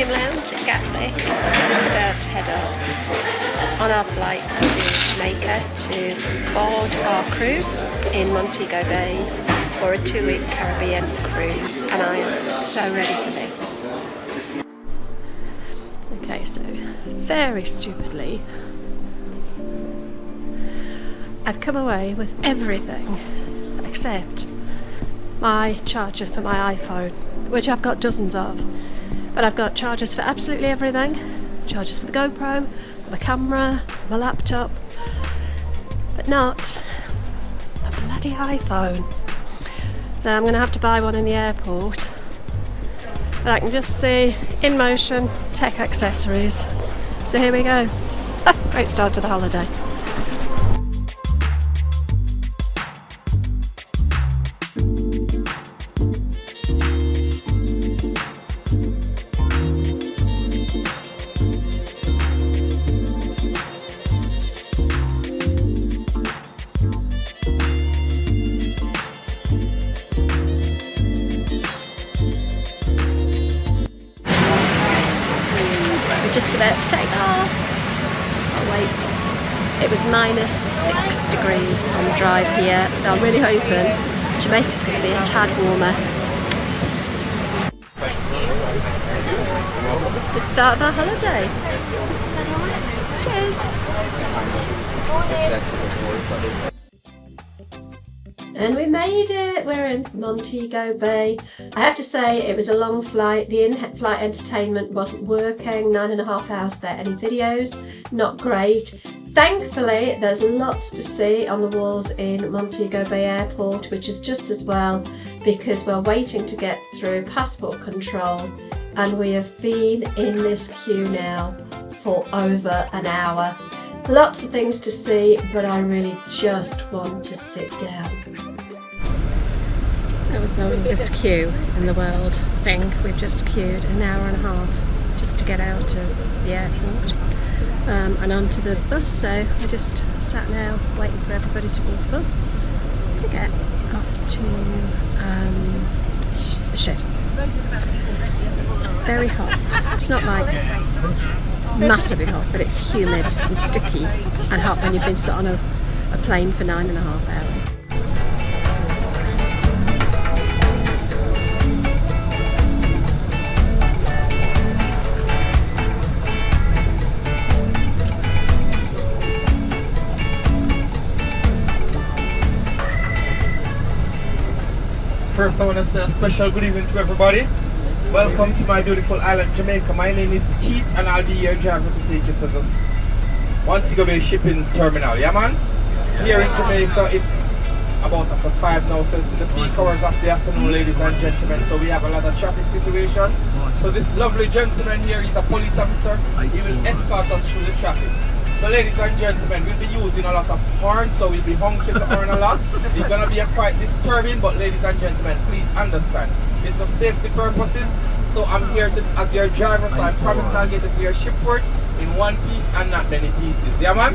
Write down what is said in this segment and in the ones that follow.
Premium Lounge at Gatwick. Just about to head off on our flight to Jamaica to board our cruise in Montego Bay for a 2-week Caribbean cruise, and I am so ready for this. Okay, so very stupidly, I've come away with everything except my charger for my iPhone, which I've got dozens of, but I've got chargers for absolutely everything. Chargers for the GoPro, for the camera, my laptop, but not a bloody iPhone. So I'm going to have to buy one in the airport. But I can just see in motion tech accessories. So here we go. Great start to the holiday. Just about to take off. Oh wait, it was -6 degrees on the drive here, so I'm really hoping Jamaica's going to be a tad warmer. It's the start of our holiday. Cheers! And we made it! We're in Montego Bay. I have to say it was a long flight. The in-flight entertainment wasn't working. 9.5 hours without any videos. Not great. Thankfully, there's lots to see on the walls in Montego Bay Airport, which is just as well because we're waiting to get through passport control, and we have been in this queue now for over an hour. Lots of things to see, but I really just want to sit down. That was the longest queue in the world. I think we've just queued an hour and a half just to get out of the airport and onto the bus. So we're just sat now waiting for everybody to board the bus to get off to the ship. It's very hot. It's not like massively hot, but it's humid and sticky and hot when you've been sat on a plane for 9.5 hours. First, I want to say a special good evening to everybody. Welcome to my beautiful island, Jamaica. My name is Keith, and I'll be your driver to take you to this Montego Bay shipping terminal. Yeah, man? Here in Jamaica, it's about after 5 now, so it's in the peak hours of the afternoon, ladies and gentlemen. So we have a lot of traffic situation. So this lovely gentleman here is a police officer. He will escort us through the traffic. So ladies and gentlemen, we'll be using a lot of horn, so we'll be honking the horn a lot. It's gonna be quite disturbing, but ladies and gentlemen, please understand. It's for safety purposes. So I'm here as your driver, so I promise I'll get it to your shipport in one piece and not many pieces. Yeah, man?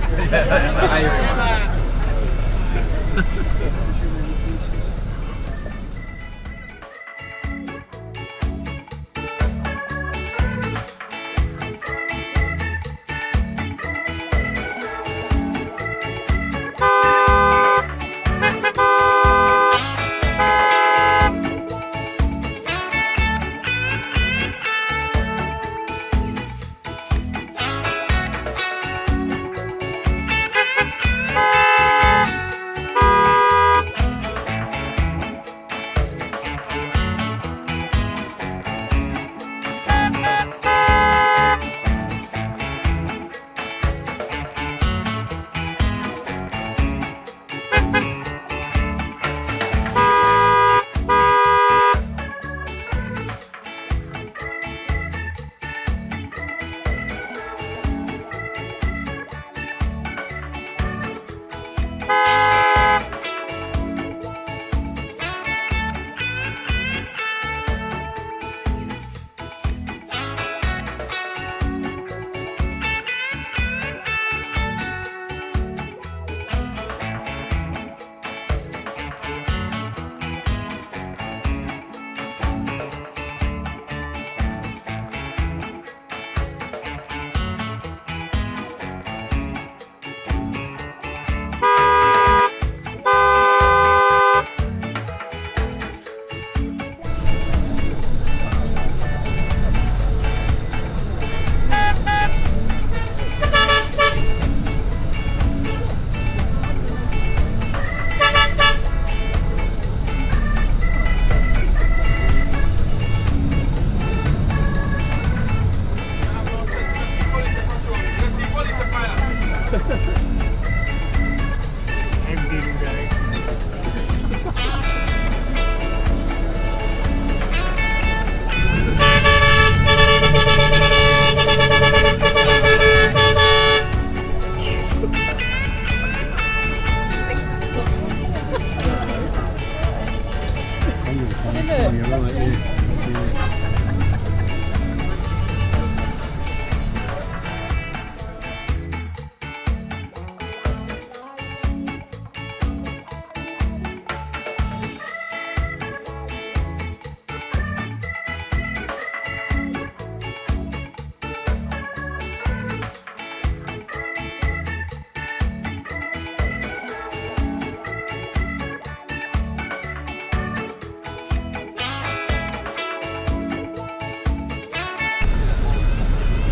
Ending day.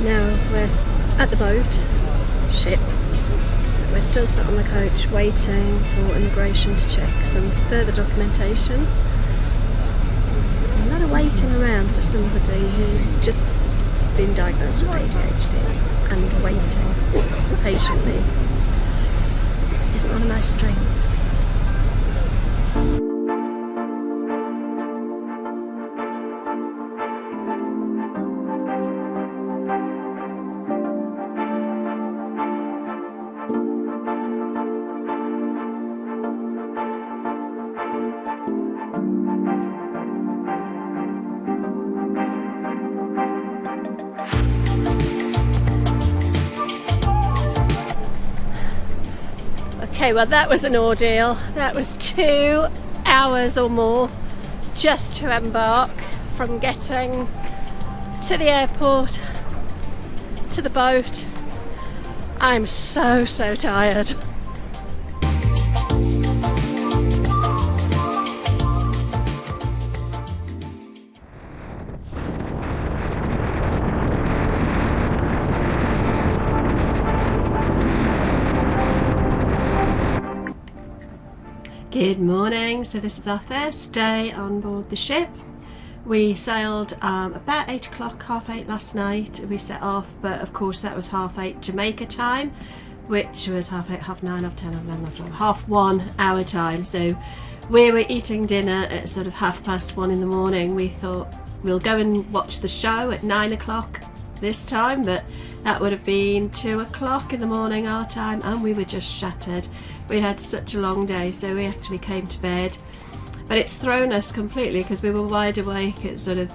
Now we're at the boat, ship. We're still sat on the coach waiting for immigration to check some further documentation. A lot of waiting around for somebody who's just been diagnosed with ADHD and waiting patiently isn't one of my strengths. Okay, well that was an ordeal. That was 2 hours or more just to embark from getting to the airport to the boat. I'm so tired. Good morning. So this is our first day on board the ship. We sailed about 8 o'clock, half 8 last night. We set off, but of course that was half 8 Jamaica time, which was half 8, half 9, half 10, half 11, half 1 our time. So we were eating dinner at sort of 1:30 in the morning. We thought we'll go and watch the show at 9 o'clock this time, but that would have been 2 o'clock in the morning our time, and we were just shattered. We had such a long day, so we actually came to bed. But it's thrown us completely because we were wide awake at sort of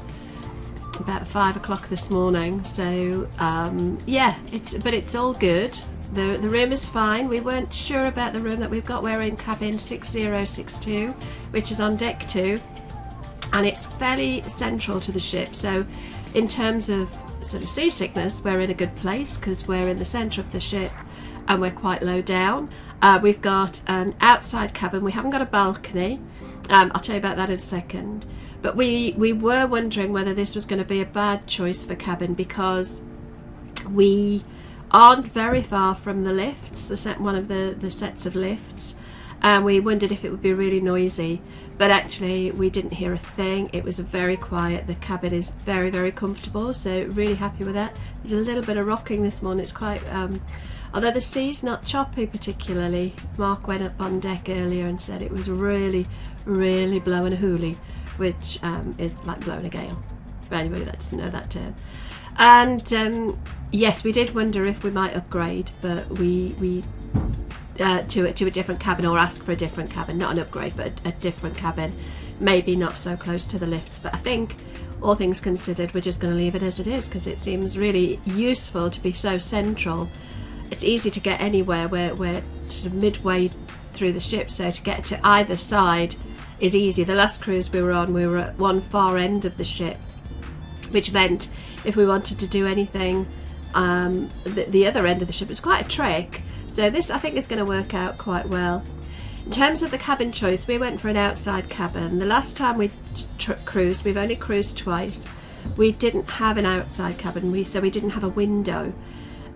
about 5 o'clock this morning. So yeah, it's all good. The room is fine. We weren't sure about the room that we've got. We're in cabin 6062, which is on deck 2, and it's fairly central to the ship. So in terms of sort of seasickness, we're in a good place because we're in the centre of the ship and we're quite low down. We've got an outside cabin. We haven't got a balcony. I'll tell you about that in a second. But we were wondering whether this was going to be a bad choice for cabin because we aren't very far from the lifts, one of the sets of lifts, and we wondered if it would be really noisy. But actually we didn't hear a thing. It was very quiet. The cabin is very comfortable, so really happy with that. There's a little bit of rocking this morning. It's quite although the sea's not choppy particularly. Mark went up on deck earlier and said it was really blowing a hoolie, which is like blowing a gale for anybody that doesn't know that term. And yes, we did wonder if we might upgrade, but we to a different cabin, or ask for a different cabin, not an upgrade but a different cabin, maybe not so close to the lifts. But I think all things considered we're just going to leave it as it is because it seems really useful to be so central. It's easy to get anywhere. We're sort of midway through the ship, so to get to either side is easy. The last cruise we were on, we were at one far end of the ship, which meant if we wanted to do anything the other end of the ship was quite a trek. So this I think is going to work out quite well. In terms of the cabin choice, we went for an outside cabin. The last time we cruised, we've only cruised twice, we didn't have an outside cabin, so we didn't have a window.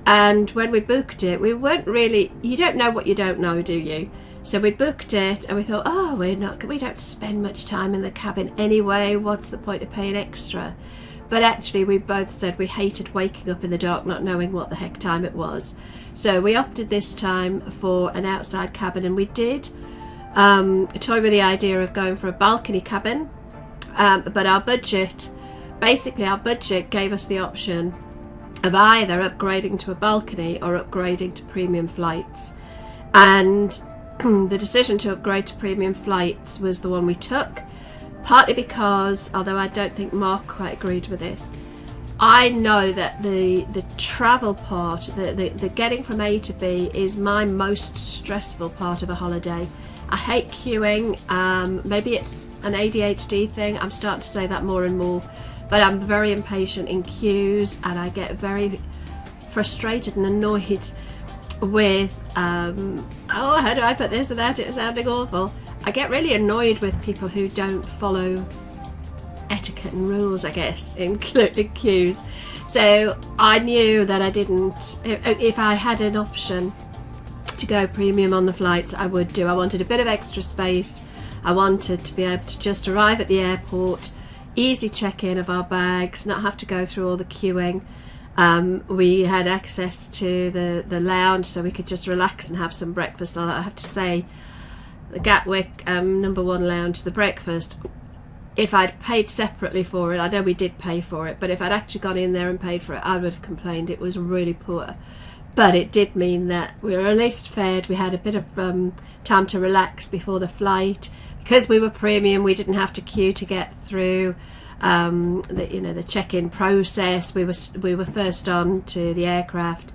And when we booked it, we weren't really, you don't know what you don't know, do you? So we booked it and we thought, oh, we don't spend much time in the cabin anyway, what's the point of paying extra? but actually we both said we hated waking up in the dark not knowing what the heck time it was. So we opted this time for an outside cabin, and we did toy with the idea of going for a balcony cabin, but our budget gave us the option of either upgrading to a balcony or upgrading to premium flights, and the decision to upgrade to premium flights was the one we took, partly because, although I don't think Mark quite agreed with this, I know that the travel part, the getting from A to B, is my most stressful part of a holiday. I hate queuing. Maybe it's an ADHD thing, I'm starting to say that more and more, but I'm very impatient in queues, and I get very frustrated and annoyed with how do I put this without it sounding awful? I get really annoyed with people who don't follow etiquette and rules, I guess, in queues. So I knew that I didn't, if I had an option to go premium on the flights, I would do. I wanted a bit of extra space. I wanted to be able to just arrive at the airport, easy check-in of our bags, not have to go through all the queuing. We had access to the lounge, so we could just relax and have some breakfast. I have to say, the Gatwick #1 lounge, the breakfast, if I'd paid separately for it, I know we did pay for it, but if I'd actually gone in there and paid for it, I would have complained. It was really poor. But it did mean that we were at least fed. We had a bit of time to relax before the flight. Because we were premium, we didn't have to queue to get through the check-in process. We were first on to the aircraft.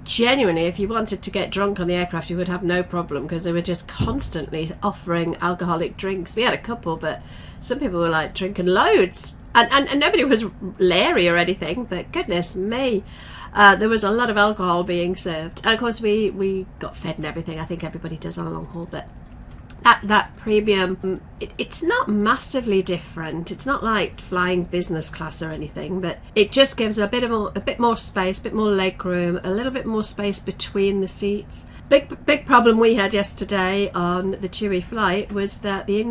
Genuinely, if you wanted to get drunk on the aircraft, you would have no problem, because they were just constantly offering alcoholic drinks. We had a couple, but some people were like drinking loads, and nobody was leery or anything, but goodness me, there was a lot of alcohol being served. And of course we got fed and everything. I think everybody does on a long haul, but that premium, it's not massively different. It's not like flying business class or anything, but it just gives a bit more space, a bit more leg room, a little bit more space between the seats. Big problem we had yesterday on the TUI flight was that the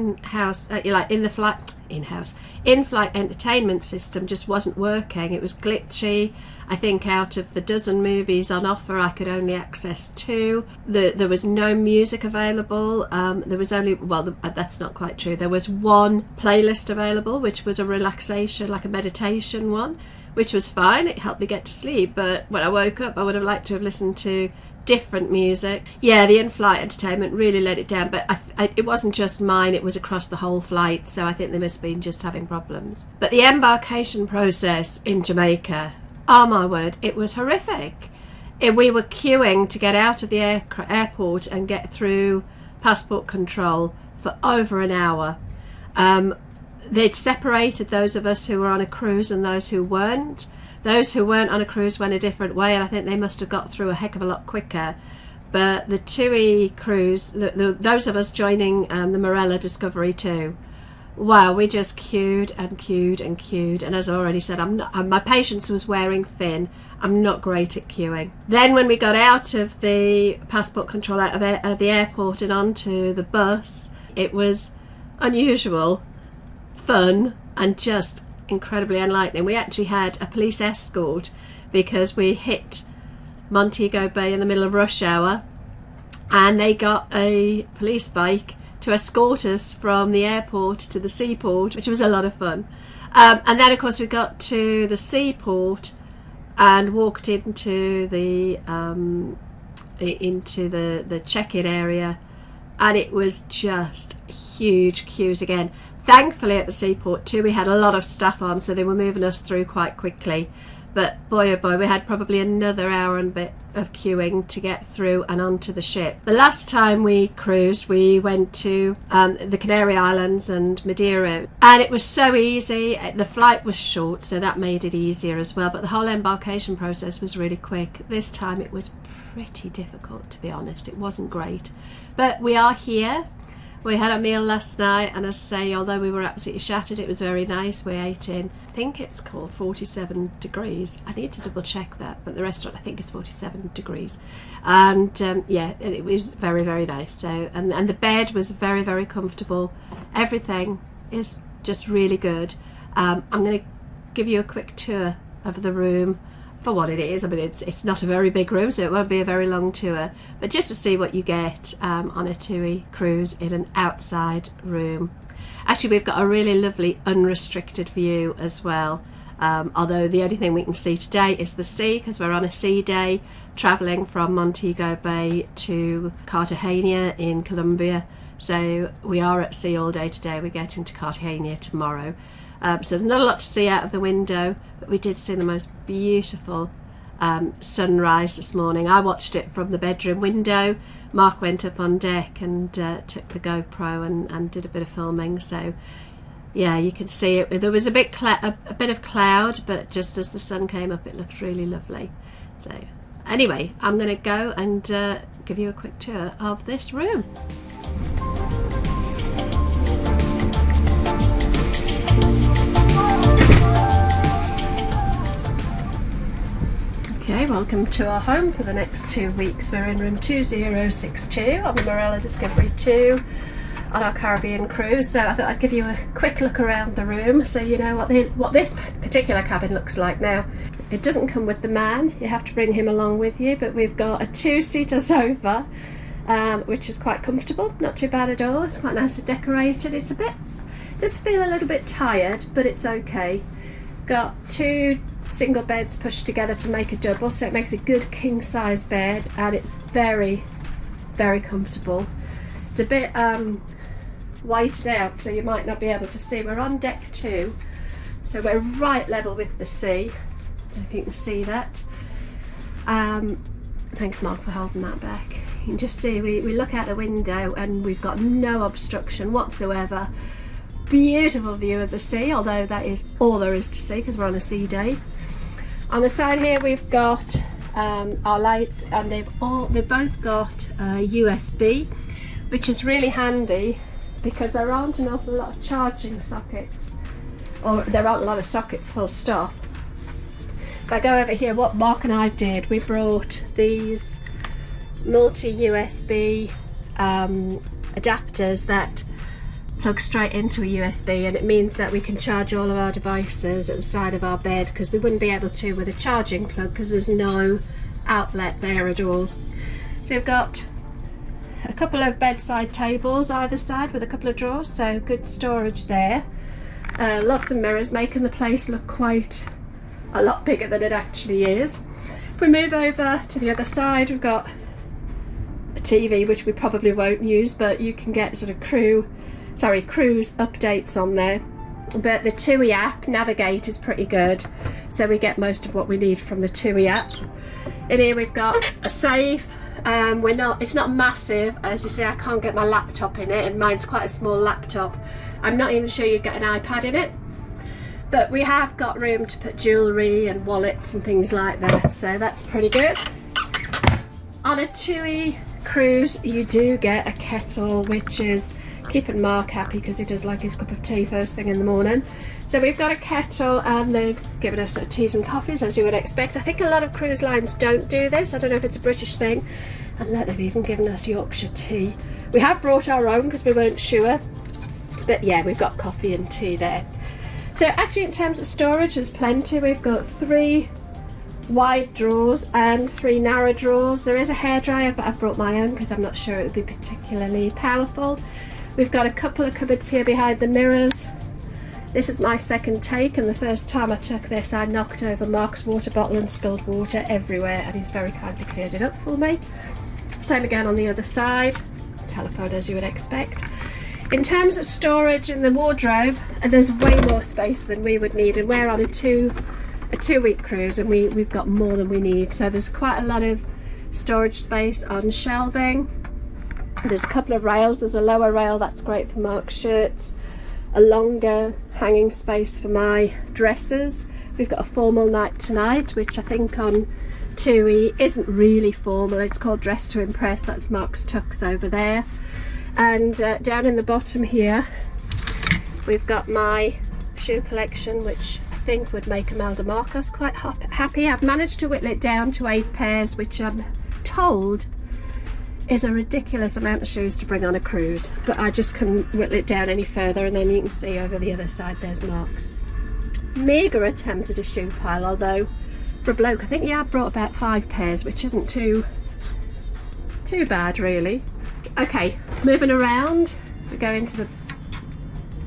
in-flight entertainment system just wasn't working. It was glitchy. I think out of the dozen movies on offer, I could only access 2. There was no music available. There was only, that's not quite true. There was one playlist available, which was a relaxation, like a meditation one, which was fine. It helped me get to sleep. But when I woke up, I would have liked to have listened to different music. Yeah, the in-flight entertainment really let it down, but it wasn't just mine, it was across the whole flight, so I think they must have been just having problems. But the embarkation process in Jamaica, oh my word, it was horrific. We were queuing to get out of the airport and get through passport control for over an hour. They'd separated those of us who were on a cruise and those who weren't. Those who weren't on a cruise went a different way, and I think they must have got through a heck of a lot quicker. But the TUI Cruise, those of us joining the Marella Discovery too, wow, we just queued and queued and queued. And as I already said, my patience was wearing thin. I'm not great at queuing. Then when we got out of the passport control, out of the airport and onto the bus, it was unusual, fun, and just incredibly enlightening. We actually had a police escort because we hit Montego Bay in the middle of rush hour, and they got a police bike to escort us from the airport to the seaport, which was a lot of fun. And then of course we got to the seaport and walked into the check-in area, and it was just huge queues again. Thankfully at the seaport too, we had a lot of staff on, so they were moving us through quite quickly. But boy oh boy, we had probably another hour and a bit of queuing to get through and onto the ship. The last time we cruised, we went to the Canary Islands and Madeira, and it was so easy. The flight was short, so that made it easier as well, but the whole embarkation process was really quick. This time it was pretty difficult, to be honest. It wasn't great, but we are here. We had a meal last night, and as I say, although we were absolutely shattered, it was very nice. We ate in, I think it's called 47 degrees. I need to double check that, but the restaurant, I think, is 47 degrees. And yeah, it was very, very nice. So, and the bed was very, very comfortable. Everything is just really good. I'm going to give you a quick tour of the room for what it is. I mean, it's not a very big room, so it won't be a very long tour, but just to see what you get on a TUI cruise in an outside room. Actually, we've got a really lovely unrestricted view as well, although the only thing we can see today is the sea, because we're on a sea day travelling from Montego Bay to Cartagena in Colombia. So we are at sea all day today. We get into Cartagena tomorrow. So there's not a lot to see out of the window, but we did see the most beautiful sunrise this morning. I watched it from the bedroom window. Mark went up on deck and took the GoPro and did a bit of filming. So yeah, you can see it. There was a bit of cloud, but just as the sun came up, it looked really lovely. So anyway, I'm going to go and give you a quick tour of this room. Okay, welcome to our home for the next 2 weeks. We're in room 2062 on the Marella Discovery 2 on our Caribbean cruise. So I thought I'd give you a quick look around the room so you know what this particular cabin looks like. Now, it doesn't come with the man, you have to bring him along with you, but we've got a 2-seater sofa, which is quite comfortable, not too bad at all. It's quite nicely decorated. It's does feel a little bit tired, but it's okay. Got 2 single beds pushed together to make a double, so it makes a good king size bed, and it's very, very comfortable. It's a bit whited out, so you might not be able to see. We're on deck 2, so we're right level with the sea. I don't know if you can see that. Thanks, Mark, for holding that back. You can just see we look out the window and we've got no obstruction whatsoever. Beautiful view of the sea, although that is all there is to see because we're on a sea day. On the side here we've got our lights, and they've both got USB, which is really handy because there aren't an awful lot of charging sockets, or there aren't a lot of sockets full stop. If I go over here, what Mark and I did, we brought these multi-USB adapters that plug straight into a USB, and it means that we can charge all of our devices at the side of our bed, because we wouldn't be able to with a charging plug because there's no outlet there at all. So we've got a couple of bedside tables either side with a couple of drawers, so good storage there. Lots of mirrors, making the place look quite a lot bigger than it actually is. If we move over to the other side, we've got a TV, which we probably won't use, but you can get sort of cruise updates on there. But the TUI app Navigate is pretty good, so we get most of what we need from the TUI app. In here we've got a safe. It's not massive, as you see. I can't get my laptop in it, and mine's quite a small laptop. I'm not even sure you'd get an iPad in it, but we have got room to put jewellery and wallets and things like that, so that's pretty good. On a TUI cruise you do get a kettle, which is keeping Mark happy because he does like his cup of tea first thing in the morning. So we've got a kettle, and they've given us teas and coffees, as you would expect. I think a lot of cruise lines don't do this. I don't know if it's a British thing. And they've even given us Yorkshire tea. We have brought our own because we weren't sure, but yeah, we've got coffee and tea there. So actually, in terms of storage, there's plenty. We've got 3 wide drawers and 3 narrow drawers. There is a hairdryer, but I've brought my own because I'm not sure it would be particularly powerful. We've got a couple of cupboards here behind the mirrors. This is my second take, and the first time I took this I knocked over Mark's water bottle and spilled water everywhere, and he's very kindly cleared it up for me. Same again on the other side. Telephone, as you would expect. In terms of storage in the wardrobe, there's way more space than we would need, and we're on a 2-week cruise, and we've got more than we need. So there's quite a lot of storage space on shelving. There's a couple of rails. There's a lower rail that's great for Mark's shirts, a longer hanging space for my dresses. We've got a formal night tonight, which I think on TUI isn't really formal. It's called Dress to Impress. That's Mark's tux over there. And down in the bottom here we've got my shoe collection, which I think would make Imelda Marcos quite happy. I've managed to whittle it down to 8 pairs, which I'm told is a ridiculous amount of shoes to bring on a cruise, but I just couldn't whittle it down any further. And then you can see over the other side there's Mark's meagre attempt at a shoe pile, although for a bloke I think yeah, I brought about 5 pairs, which isn't too bad really. Okay, moving around, we go into the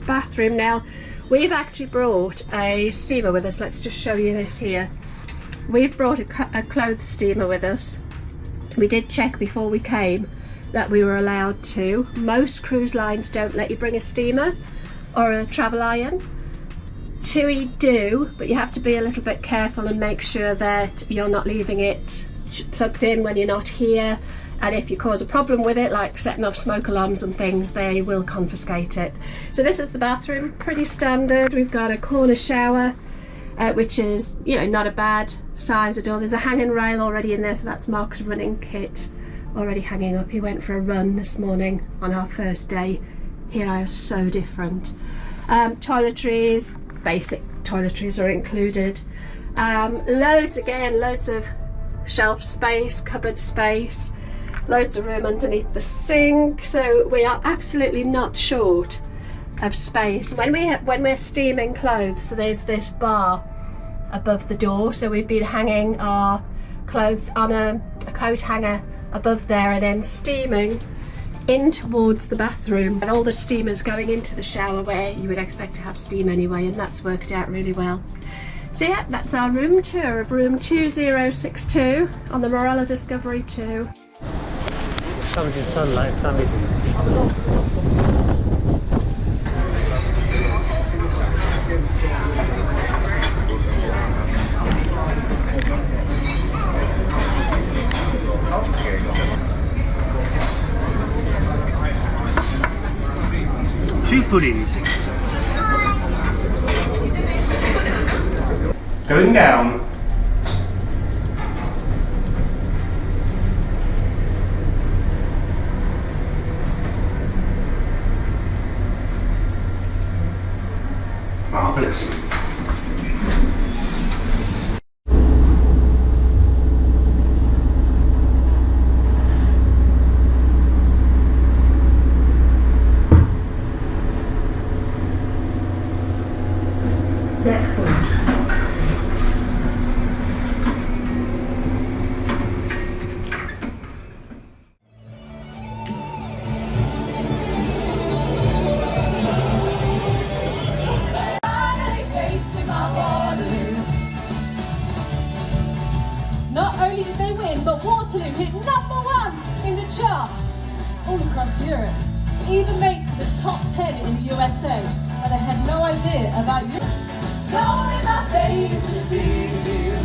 bathroom now. We've actually brought a steamer with us. Let's just show you this here. We've brought a clothes steamer with us. We did check before we came that we were allowed to. Most cruise lines don't let you bring a steamer or a travel iron. TUI do, but you have to be a little bit careful and make sure that you're not leaving it plugged in when you're not here. And if you cause a problem with it, like setting off smoke alarms and things, they will confiscate it. So this is the bathroom, pretty standard. We've got a corner shower, which is, you know, not a bad size at all. There's a hanging rail already in there, so that's Mark's running kit already hanging up. He went for a run this morning on our first day. Here are so different. Toiletries, basic toiletries are included. Loads of shelf space, cupboard space. Loads of room underneath the sink, so we are absolutely not short of space. When we're steaming clothes, so there's this bar above the door, so we've been hanging our clothes on a coat hanger above there and then steaming in towards the bathroom, and all the steamers going into the shower where you would expect to have steam anyway, and that's worked out really well. So yeah, that's our room tour of room 2062 on the Marella Discovery 2. Comes in sunlight, sun is two puddings. Going down. Marvellous. Not only did they win, but Waterloo hit #1 in the chart all across Europe. It even made to the top 10 in the USA, but they had no idea about Europe. Blowing my face to be here.